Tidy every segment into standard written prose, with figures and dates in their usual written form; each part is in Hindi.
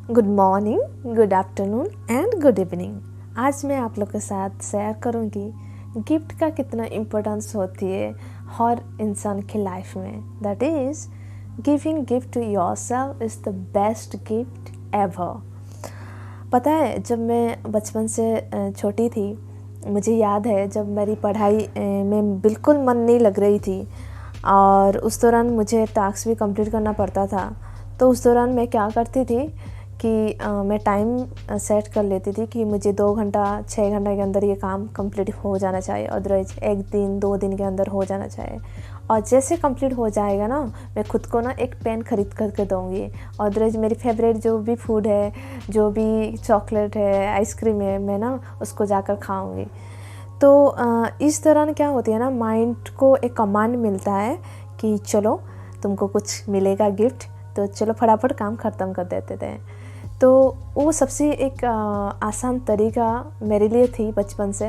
Good morning, good afternoon and good evening. आज मैं आप लोग के साथ शेयर करूंगी गिफ्ट का कितना इम्पोर्टेंस होती है हर इंसान की लाइफ में। That is giving gift to yourself is the best gift ever. पता है, जब मैं बचपन से छोटी थी, मुझे याद है जब मेरी पढ़ाई में बिल्कुल मन नहीं लग रही थी और उस दौरान मुझे टास्क भी कंप्लीट करना पड़ता था। तो उस दौरान मैं क्या करती थी कि मैं टाइम सेट कर लेती थी कि मुझे 2 घंटा 6 घंटे के अंदर ये काम कंप्लीट हो जाना चाहिए, अदरवाइज 1 दिन 2 दिन के अंदर हो जाना चाहिए। और जैसे कंप्लीट हो जाएगा ना, मैं खुद को ना एक पेन खरीद करके दूँगी। अदरवाइज मेरी फेवरेट जो भी फूड है, जो भी चॉकलेट है, आइसक्रीम है, मैं ना उसको जाकर खाऊँगी। तो इस दौरान क्या होती है ना, माइंड को एक कमांड मिलता है कि चलो तुमको कुछ मिलेगा गिफ्ट, तो चलो फटाफट काम ख़त्म कर देते थे। तो वो सबसे एक आसान तरीका मेरे लिए थी बचपन से।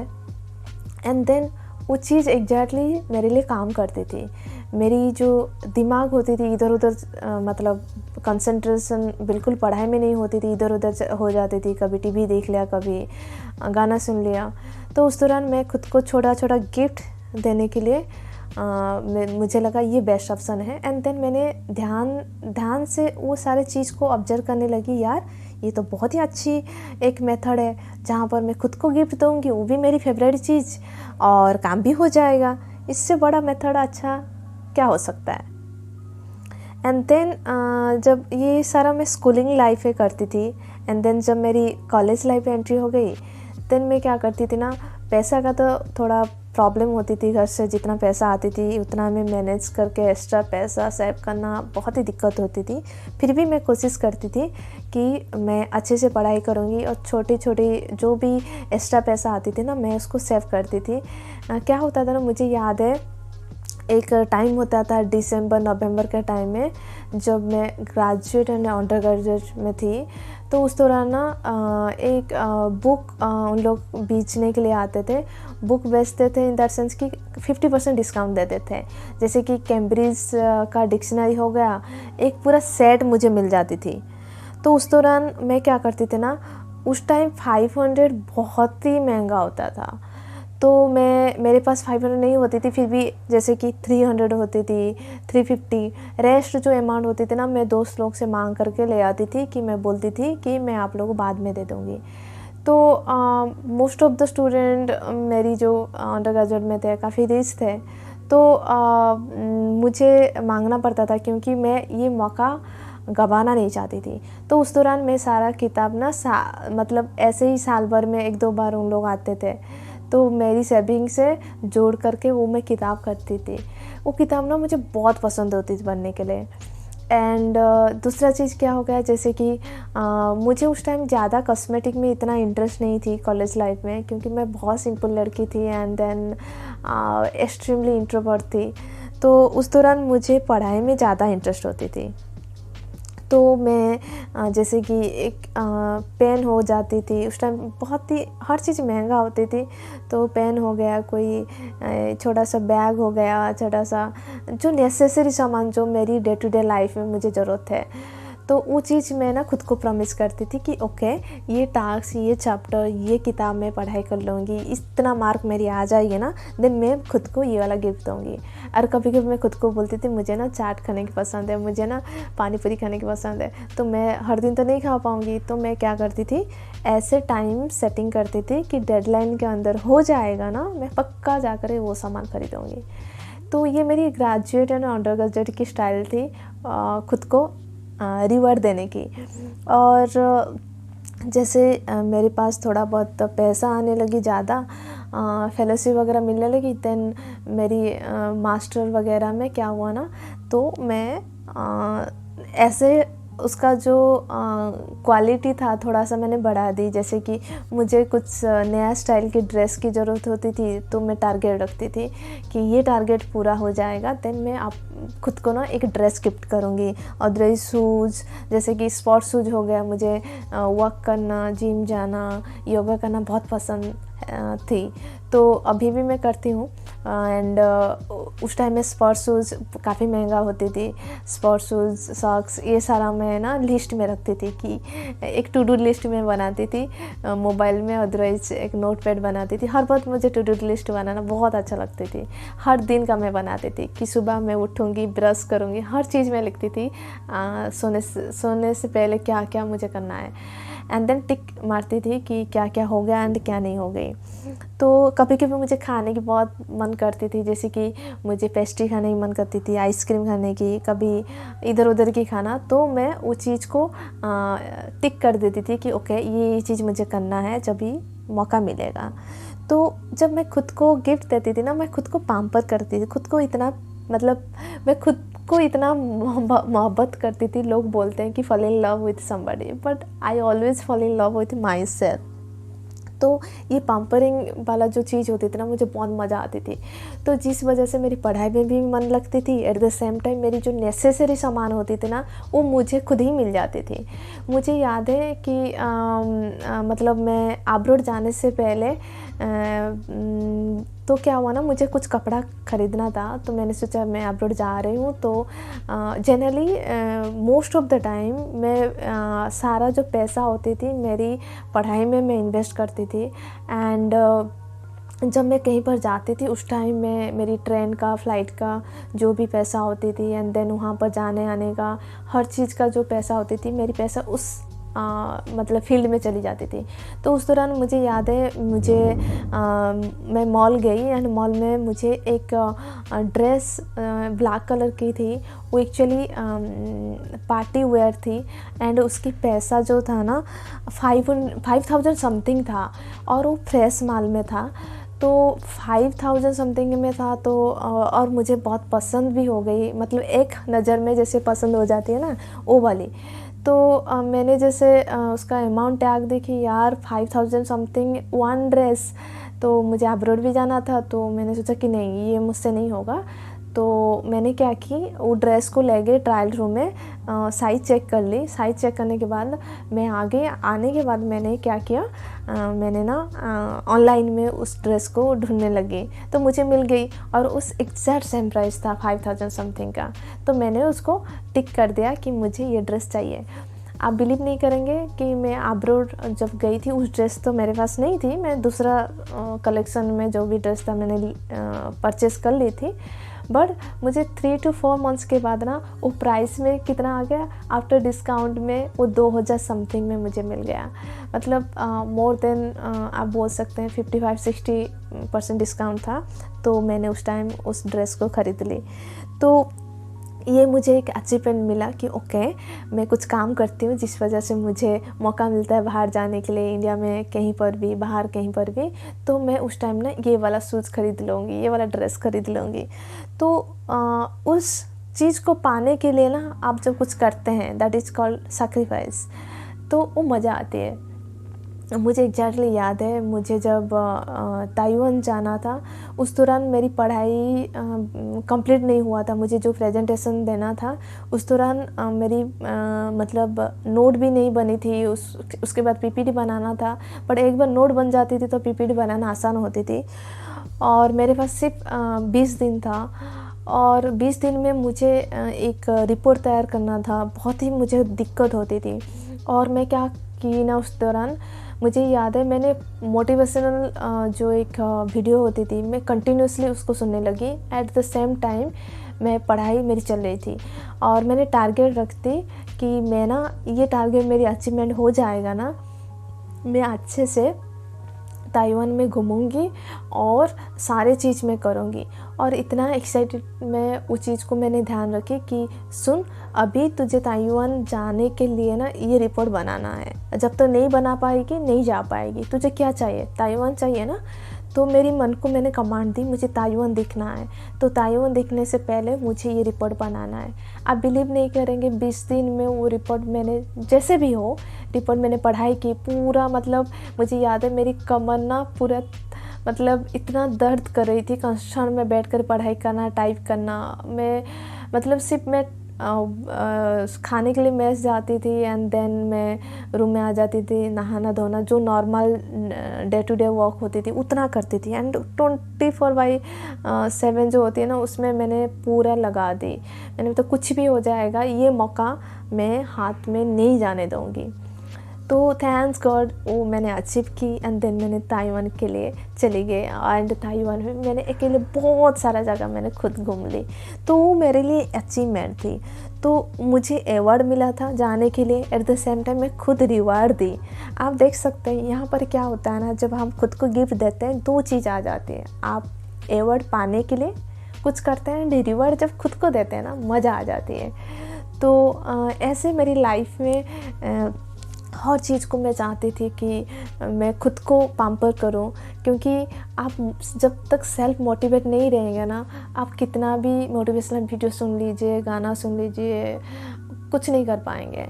एंड देन वो चीज़ एग्जैक्टली मेरे लिए काम करती थी। मेरी जो दिमाग होती थी इधर उधर, मतलब कंसंट्रेशन बिल्कुल पढ़ाई में नहीं होती थी, इधर उधर हो जाती थी। कभी टीवी देख लिया, कभी गाना सुन लिया। तो उस दौरान मैं खुद को छोटा छोटा गिफ्ट देने के लिए मुझे लगा ये बेस्ट ऑप्शन है। एंड देन मैंने ध्यान से वो सारे चीज़ को ऑब्जर्व करने लगी। यार, ये तो बहुत ही अच्छी एक मेथड है जहाँ पर मैं खुद को गिफ्ट दूँगी, वो भी मेरी फेवरेट चीज़, और काम भी हो जाएगा। इससे बड़ा मेथड अच्छा क्या हो सकता है। एंड देन जब ये सारा मैं स्कूलिंग लाइफ में करती थी, एंड देन जब मेरी कॉलेज लाइफ में एंट्री हो गई, देन मैं क्या करती थी ना, पैसा का तो थोड़ा प्रॉब्लम होती थी। घर से जितना पैसा आती थी उतना मैं मैनेज करके एक्स्ट्रा पैसा सेव करना बहुत ही दिक्कत होती थी। फिर भी मैं कोशिश करती थी कि मैं अच्छे से पढ़ाई करूँगी और छोटी छोटी जो भी एक्स्ट्रा पैसा आती थी ना, मैं उसको सेव करती थी। क्या होता था ना, मुझे याद है एक टाइम होता था दिसंबर नवंबर के टाइम में, जब मैं ग्रेजुएट एंड अंडर ग्रेजुएट में थी। तो उस दौरान ना एक बुक उन लोग बेचने के लिए आते थे। बुक बेचते थे इन दैट सेंस कि 50% डिस्काउंट देते थे। जैसे कि कैम्ब्रिज का डिक्शनरी हो गया, एक पूरा सेट मुझे मिल जाती थी। तो उस दौरान मैं क्या करती थी ना, उस टाइम 500 बहुत ही महंगा होता था। तो मेरे पास 500 नहीं होती थी, फिर भी जैसे कि 300 होती थी, 350, रेस्ट जो अमाउंट होती थी ना, मैं दोस्त लोग से मांग करके ले आती थी कि मैं बोलती थी कि मैं आप लोगों को बाद में दे दूँगी। तो मोस्ट ऑफ द स्टूडेंट मेरी जो अंडर ग्रेजुएट में थे काफ़ी रिच थे। तो मुझे मांगना पड़ता था क्योंकि मैं ये मौका गंवाना नहीं चाहती थी। तो उस दौरान मैं सारा किताब ना मतलब ऐसे ही साल भर में 1-2 बार उन लोग आते थे, तो मेरी सेविंग से जोड़ करके वो मैं किताब करती थी। वो किताब ना मुझे बहुत पसंद होती थी पढ़ने के लिए। एंड दूसरा चीज़ क्या हो गया, जैसे कि मुझे उस टाइम ज़्यादा कॉस्मेटिक में इतना इंटरेस्ट नहीं थी कॉलेज लाइफ में, क्योंकि मैं बहुत सिंपल लड़की थी एंड देन एक्सट्रीमली इंट्रोवर्ट थी। तो उस दौरान मुझे पढ़ाई में ज़्यादा इंटरेस्ट होती थी। तो मैं जैसे कि एक पेन हो जाती थी, उस टाइम बहुत ही हर चीज़ महंगा होती थी। तो पेन हो गया, कोई छोटा सा बैग हो गया, छोटा सा जो नेसेसरी सामान जो मेरी डे टू डे लाइफ में मुझे ज़रूरत है, तो वो चीज़ मैं ना खुद को प्रॉमिस करती थी कि ओके, ये टास्क, ये चैप्टर, ये किताब मैं पढ़ाई कर लूँगी, इतना मार्क मेरी आ जाएगी ना, देन मैं खुद को ये वाला गिफ्ट दूँगी। और कभी कभी मैं खुद को बोलती थी मुझे ना चाट खाने की पसंद है, मुझे ना पानी पूरी खाने की पसंद है, तो मैं हर दिन तो नहीं खा पाऊँगी। तो मैं क्या करती थी, ऐसे टाइम सेटिंग करती थी कि डेडलाइन के अंदर हो जाएगा ना, मैं पक्का जाकर वो सामान खरीदूँगी। तो ये मेरी ग्रेजुएट एंड अंडर ग्रेजुएट की स्टाइल थी खुद को रिवॉर्ड देने की। और जैसे मेरे पास थोड़ा बहुत पैसा आने लगी, ज़्यादा फेलोशिप वगैरह मिलने लगी, देन मेरी मास्टर वगैरह में क्या हुआ ना, तो मैं ऐसे उसका जो क्वालिटी था थोड़ा सा मैंने बढ़ा दी। जैसे कि मुझे कुछ नया स्टाइल की ड्रेस की ज़रूरत होती थी, तो मैं टारगेट रखती थी कि ये टारगेट पूरा हो जाएगा, देन मैं आप खुद को ना एक ड्रेस गिफ्ट करूँगी। और ड्रेस शूज़, जैसे कि स्पोर्ट्स शूज़ हो गया, मुझे वॉक करना, जिम जाना, योगा करना बहुत पसंद थी। तो अभी भी मैं करती हूँ, एंड उस टाइम में स्पोर्ट शूज़ काफ़ी महंगा होती थी। स्पोर्ट शूज़, सॉक्स, ये सारा मैं ना लिस्ट में रखती थी कि एक टू डू लिस्ट में बनाती थी मोबाइल में, अदरवाइज एक नोटपैड बनाती थी। हर बात मुझे टू डू लिस्ट बनाना बहुत अच्छा लगती थी। हर दिन का मैं बनाती थी कि सुबह मैं उठूँगी, ब्रश करूँगी, हर चीज़ में लिखती थी सोने से पहले क्या क्या मुझे करना है, एंड देन टिक मारती थी कि क्या क्या हो गया एंड क्या नहीं हो गई। तो कभी कभी मुझे खाने की बहुत मन करती थी, जैसे कि मुझे पेस्ट्री खाने की मन करती थी, आइसक्रीम खाने की, कभी इधर उधर की खाना, तो मैं वो चीज़ को टिक कर देती थी कि ओके ये चीज़ मुझे करना है जब भी मौका मिलेगा। तो जब मैं खुद को गिफ्ट देती थी ना, मैं खुद को पैम्पर करती थी, खुद को इतना मतलब मैं खुद को इतना मोहब्बत करती थी। लोग बोलते हैं कि fall in love with somebody, but I always fall in love with my self. तो ये पैम्परिंग वाला जो चीज़ होती थी ना, मुझे बहुत मज़ा आती थी। तो जिस वजह से मेरी पढ़ाई में भी मन लगती थी, एट द सेम टाइम मेरी जो नेसेसरी सामान होती थी ना, वो मुझे खुद ही मिल जाती थी। मुझे याद है कि मतलब मैं अब्रॉड जाने से पहले तो क्या हुआ ना, मुझे कुछ कपड़ा ख़रीदना था, तो मैंने सोचा मैं अब्रॉड जा रही हूँ, तो generally most of the time मैं सारा जो पैसा होती थी मेरी पढ़ाई में मैं इन्वेस्ट करती थी। एंड जब मैं कहीं पर जाती थी उस टाइम में मेरी ट्रेन का, फ़्लाइट का जो भी पैसा होती थी, एंड देन वहाँ पर जाने आने का हर चीज़ का जो पैसा होती थी, मेरी पैसा उस मतलब फील्ड में चली जाती थी। तो उस दौरान मुझे याद है, मैं मॉल गई एंड मॉल में मुझे एक ड्रेस ब्लैक कलर की थी। वो एक्चुअली पार्टी वेयर थी, एंड उसकी पैसा जो था ना 5,000 समथिंग था, और वो फ्रेश माल में था। तो 5,000 समथिंग में था, तो और मुझे बहुत पसंद भी हो गई, मतलब एक नज़र में जैसे पसंद हो जाती है ना, वो वाली। तो मैंने जैसे उसका अमाउंट टैग देखी, यार 5,000 समथिंग वन ड्रेस। तो मुझे अब्रॉड भी जाना था, तो मैंने सोचा कि नहीं, ये मुझसे नहीं होगा। तो मैंने क्या की, वो ड्रेस को ले गए ट्रायल रूम में, साइज़ चेक कर ली। साइज़ चेक करने के बाद मैं आने के बाद मैंने क्या किया, मैंने ना ऑनलाइन में उस ड्रेस को ढूंढने लगी, तो मुझे मिल गई, और उस एग्जैक्ट सेम प्राइस था 5,000 समथिंग का। तो मैंने उसको टिक कर दिया कि मुझे ये ड्रेस चाहिए। आप बिलीव नहीं करेंगे कि मैं अब्रॉड जब गई थी, उस ड्रेस तो मेरे पास नहीं थी, मैं दूसरा कलेक्शन में जो भी ड्रेस था मैंने परचेज़ कर ली थी। बट मुझे 3 to 4 मंथ्स के बाद ना वो प्राइस में कितना आ गया, आफ्टर डिस्काउंट में वो 2,000 समथिंग में मुझे मिल गया। मतलब मोर देन आप बोल सकते हैं 55-60% डिस्काउंट था। तो मैंने उस टाइम उस ड्रेस को ख़रीद ली। तो ये मुझे एक अचीवमेंट मिला कि ओके, मैं कुछ काम करती हूँ जिस वजह से मुझे मौका मिलता है बाहर जाने के लिए, इंडिया में कहीं पर भी, बाहर कहीं पर भी। तो मैं उस टाइम ना ये वाला शूज़ ख़रीद लूँगी, ये वाला ड्रेस ख़रीद लूँगी। तो उस चीज़ को पाने के लिए ना आप जब कुछ करते हैं, दैट इज़ कॉल्ड सैक्रिफाइस, तो वो मज़ा आती है। मुझे एग्जैक्टली याद है, मुझे जब ताइवान जाना था, उस दौरान मेरी पढ़ाई कंप्लीट नहीं हुआ था। मुझे जो प्रेजेंटेशन देना था उस दौरान मेरी मतलब नोट भी नहीं बनी थी। उसके बाद पीपीटी बनाना था, पर एक बार नोट बन जाती थी तो पीपीटी बनाना आसान होती थी। और मेरे पास सिर्फ 20 दिन था, और 20 दिन में मुझे एक रिपोर्ट तैयार करना था। बहुत ही मुझे दिक्कत होती थी। और मैं क्या की ना, उस दौरान मुझे याद है मैंने मोटिवेशनल जो एक वीडियो होती थी, मैं कंटिन्यूसली उसको सुनने लगी। एट द सेम टाइम मैं पढ़ाई मेरी चल रही थी, और मैंने टारगेट रखती कि मैं ना, ये टारगेट मेरी अचीवमेंट हो जाएगा ना, मैं अच्छे से ताइवान में घूमूंगी और सारे चीज़ मैं करूँगी। और इतना एक्साइटेड मैं उस चीज़ को मैंने ध्यान रखी कि सुन, अभी तुझे ताइवान जाने के लिए ना ये रिपोर्ट बनाना है। जब तो नहीं बना पाएगी, नहीं जा पाएगी। तुझे क्या चाहिए? ताइवान चाहिए ना। तो मेरी मन को मैंने कमांड दी, मुझे ताइवान दिखना है। तो ताइवान दिखने से पहले मुझे ये रिपोर्ट बनाना है। आप बिलीव नहीं करेंगे, 20 दिन में वो रिपोर्ट मैंने, जैसे भी हो, रिपोर्ट मैंने पढ़ाई की पूरा। मतलब मुझे याद है मेरी कमर ना पूरा, मतलब इतना दर्द कर रही थी। कंस्ट्रक्शन में बैठकर पढ़ाई करना, टाइप करना, मैं मतलब सिर्फ मैं खाने के लिए मेस जाती थी एंड देन मैं रूम में आ जाती थी, नहाना धोना जो normal day to day work होती थी उतना करती थी। एंड 24/7 जो होती है ना उसमें मैंने पूरा लगा दी। मैंने तो कुछ भी हो जाएगा, ये मौका मैं हाथ में नहीं जाने दूँगी। तो थैंक्स गॉड वो मैंने अचीव की एंड देन मैंने ताइवान के लिए चली गई। एंड ताइवान में मैंने अकेले बहुत सारा जगह मैंने खुद घूम ली, तो वो मेरे लिए अचीवमेंट थी। तो मुझे अवार्ड मिला था जाने के लिए, एट द सेम टाइम मैं खुद रिवार्ड दी। आप देख सकते हैं यहाँ पर क्या होता है ना, जब हम खुद को गिफ्ट देते हैं दो चीज़ आ जाती है। आप अवार्ड पाने के लिए कुछ करते हैं एंड रिवार्ड जब खुद को देते हैं ना मज़ा आ जाती है। तो ऐसे मेरी लाइफ में हर चीज़ को मैं चाहती थी कि मैं खुद को पैम्पर करूं, क्योंकि आप जब तक सेल्फ मोटिवेट नहीं रहेंगे ना, आप कितना भी मोटिवेशनल वीडियो सुन लीजिए, गाना सुन लीजिए, कुछ नहीं कर पाएंगे।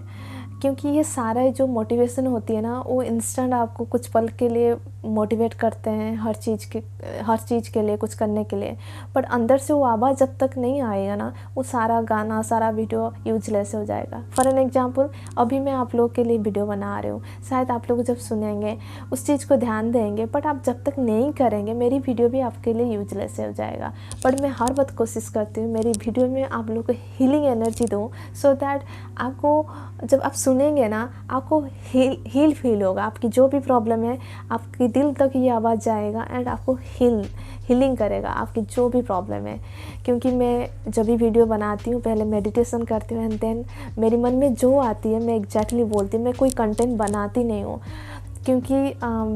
क्योंकि ये सारा जो मोटिवेशन होती है ना वो इंस्टेंट आपको कुछ पल के लिए मोटिवेट करते हैं हर चीज़ के लिए, कुछ करने के लिए, बट अंदर से वो आवाज़ जब तक नहीं आएगा ना वो सारा गाना सारा वीडियो यूजलेस हो जाएगा। फॉर एन एग्जांपल अभी मैं आप लोग के लिए वीडियो बना रही हूँ, शायद आप लोग जब सुनेंगे उस चीज़ को ध्यान देंगे, बट आप जब तक नहीं करेंगे मेरी वीडियो भी आपके लिए यूजलेस हो जाएगा। बट मैं हर वक्त कोशिश करती हूँ मेरी वीडियो में आप लोग को हीलिंग एनर्जी दूँ, सो दैट आपको जब आप सुनेंगे ना आपको हील फील होगा। आपकी जो भी प्रॉब्लम है आपके दिल तक ये आवाज़ जाएगा एंड आपको हीलिंग करेगा आपकी जो भी प्रॉब्लम है। क्योंकि मैं जब भी वीडियो बनाती हूँ पहले मेडिटेशन करती हूँ एंड देन मेरे मन में जो आती है मैं एग्जैक्टली बोलती हूँ। मैं कोई कंटेंट बनाती नहीं हूँ, क्योंकि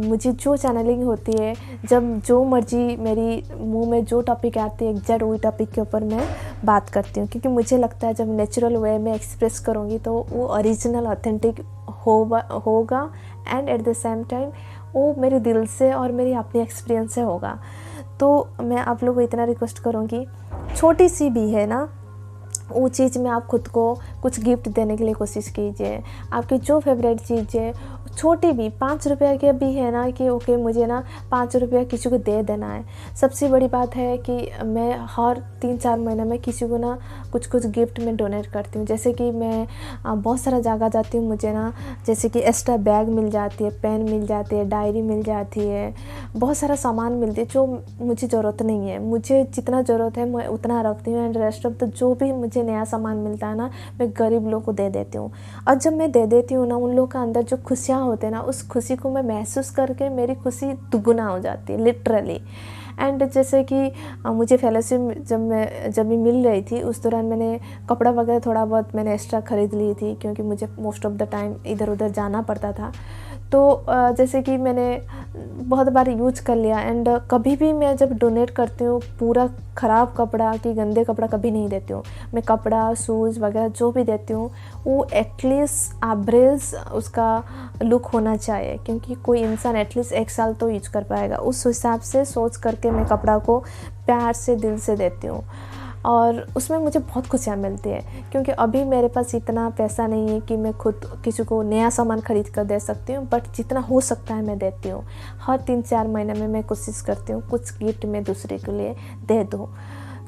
मुझे जो चैनलिंग होती है, जब जो मर्जी मेरी मुंह में जो टॉपिक आती है एग्जैक्ट वही टॉपिक के ऊपर मैं बात करती हूँ। क्योंकि मुझे लगता है जब नेचुरल वे में एक्सप्रेस करूँगी तो वो ओरिजिनल ऑथेंटिक होगा and at the same time वो मेरे दिल से और मेरी अपनी एक्सपीरियंस से होगा। तो मैं आप लोगों को इतना रिक्वेस्ट करूँगी, छोटी सी भी है ना वो चीज़ में आप खुद को कुछ गिफ्ट देने के लिए कोशिश कीजिए। आपकी जो फेवरेट चीज़ है छोटी भी 5 रुपये की भी है ना कि ओके मुझे ना 5 रुपये किसी को दे देना है। सबसे बड़ी बात है कि मैं हर 3-4 महीने में किसी को ना कुछ गिफ्ट में डोनेट करती हूँ। जैसे कि मैं बहुत सारा जगह जाती हूँ, मुझे ना जैसे कि एक्स्ट्रा बैग मिल जाती है, पेन मिल जाती है, डायरी मिल जाती है, बहुत सारा सामान मिलती है जो मुझे ज़रूरत नहीं है। मुझे जितना ज़रूरत है मैं उतना रखती हूँ एंड रेस्ट ऑफ द जो भी मुझे नया सामान मिलता है ना मैं गरीब लोगों को दे देती हूँ। और जब मैं दे देती हूँ ना उन लोगों का अंदर जो खुशियाँ होते हैं ना उस खुशी को मैं महसूस करके मेरी खुशी दुगुना हो जाती है लिटरली। एंड जैसे कि मुझे फेलोशिप जब भी मिल रही थी उस दौरान मैंने कपड़ा वगैरह थोड़ा बहुत मैंने एक्स्ट्रा ख़रीद ली थी, क्योंकि मुझे मोस्ट ऑफ द टाइम इधर उधर जाना पड़ता था। तो जैसे कि मैंने बहुत बार यूज कर लिया एंड कभी भी मैं जब डोनेट करती हूँ पूरा ख़राब कपड़ा कि गंदे कपड़ा कभी नहीं देती हूँ। मैं कपड़ा शूज़ वगैरह जो भी देती हूँ वो एटलीस्ट एवरेज उसका लुक होना चाहिए, क्योंकि कोई इंसान एटलीस्ट 1 साल तो यूज कर पाएगा। उस हिसाब से सोच करके मैं कपड़ा को प्यार से दिल से देती हूँ और उसमें मुझे बहुत खुशियाँ मिलती है। क्योंकि अभी मेरे पास इतना पैसा नहीं है कि मैं खुद किसी को नया सामान खरीद कर दे सकती हूँ, बट जितना हो सकता है मैं देती हूँ। हर 3-4 महीने में मैं कोशिश करती हूँ कुछ गिफ्ट में दूसरे के लिए दे दूँ,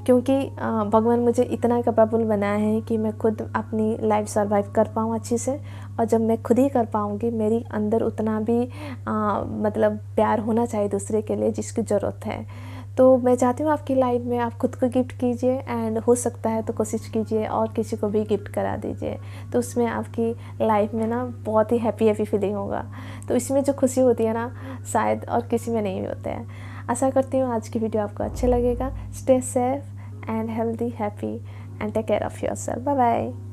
क्योंकि भगवान मुझे इतना कैपेबल बनाया है कि मैं खुद अपनी लाइफ सर्वाइव कर पाऊँ अच्छी से। और जब मैं खुद ही कर पाऊँगी मेरी अंदर उतना भी मतलब प्यार होना चाहिए दूसरे के लिए जिसकी ज़रूरत है। तो मैं चाहती हूँ आपकी लाइफ में आप खुद को गिफ्ट कीजिए एंड हो सकता है तो कोशिश कीजिए और किसी को भी गिफ्ट करा दीजिए, तो उसमें आपकी लाइफ में ना बहुत ही हैप्पी फीलिंग होगा। तो इसमें जो खुशी होती है ना शायद और किसी में नहीं होता है। आशा करती हूँ आज की वीडियो आपको अच्छा लगेगा। Stay safe and healthy, happy and take care of yourself. Bye bye.